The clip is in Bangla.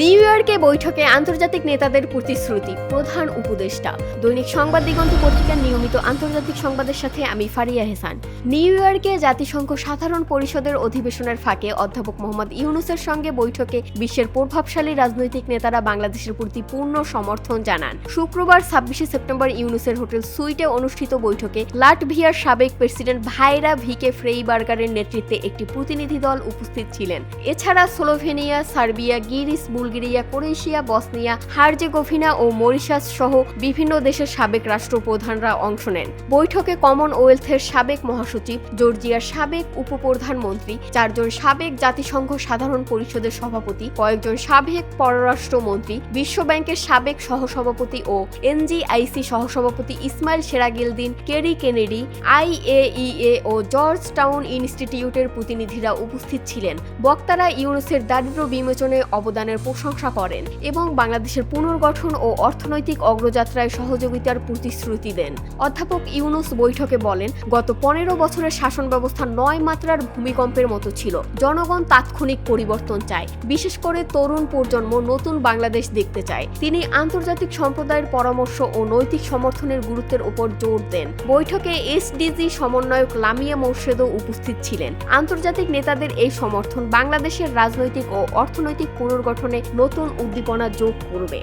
নিউ ইয়র্কে বৈঠকে আন্তর্জাতিক নেতাদের প্রতিশ্রুতি, প্রধান উপদেষ্টা। দৈনিক সংবাদ দিগন্ত পত্রিকার নিয়মিত আন্তর্জাতিক সংবাদের সাথে আমি ফারিয়া হেসান। নিউ ইয়র্কে জাতিসংঘ সাধারণ পরিষদের অধিবেশনের ফাঁকে অধ্যাপক মোহাম্মদ ইউনূসের সঙ্গে বৈঠকে বিশ্বের প্রভাবশালী রাজনৈতিক নেতারা বাংলাদেশের প্রতি পূর্ণ সমর্থন জানান। শুক্রবার ২৬শে সেপ্টেম্বর ইউনূসের হোটেল সুইটে অনুষ্ঠিত বৈঠকে লাটভিয়ার সাবেক প্রেসিডেন্ট ভাইরা ভিকে ফ্রেইবার্গারের নেতৃত্বে একটি প্রতিনিধি দল উপস্থিত ছিলেন। এছাড়া Slovenia, Serbia, Greece, Bulgaria, Croatia, Bosnia, Herzegovina ও মরিশাস সহ বিভিন্ন দেশের সাবেক রাষ্ট্রপ্রধানরা অংশ নেন। বৈঠকে কমনওয়েলথের সাবেক মহাসচিব, জর্জিয়ার সাবেক উপপ্রধানমন্ত্রী, ৪ জন সাবেক জাতিসংঘ সাধারণ পরিষদের সভাপতি, কয়েকজন সাবেক পররাষ্ট্রমন্ত্রী, বিশ্বব্যাংকের সাবেক সহসভাপতি ও এনজিআইসি সহসভাপতি ইসমাইল সেরাগিলদিন, কেরি কেনেডি, IAEA ও জর্জ টাউন ইনস্টিটিউটের প্রতিনিধিরা উপস্থিত ছিলেন। বক্তারা ইউনূসের দারিদ্র্য বিমোচনে অবদানের প্রশংসা করেন এবং বাংলাদেশের পুনর্গঠন ও অর্থনৈতিক অগ্রযাত্রায় সহযোগিতার প্রতিশ্রুতি দেন। অধ্যাপক ইউনূস বৈঠকে বলেন, গত ১৫ বছরের শাসন ব্যবস্থা ৯ মাত্রার ভূমিকম্পের মতো ছিল। জনগণ তাৎক্ষণিক পরিবর্তন চায়, বিশেষ করে তরুণ প্রজন্ম নতুন বাংলাদেশ দেখতে চায়। তিনি আন্তর্জাতিক সম্প্রদায়ের পরামর্শ ও নৈতিক সমর্থনের গুরুত্বের উপর জোর দেন। বৈঠকে SDG সমন্বয়ক লামিয়া মোর্শেদও উপস্থিত ছিলেন। আন্তর্জাতিক নেতাদের এই সমর্থন বাংলাদেশের রাজনৈতিক ও অর্থনৈতিক পুনর্গঠনে নতুন উদ্দীপনা যোগ করবে।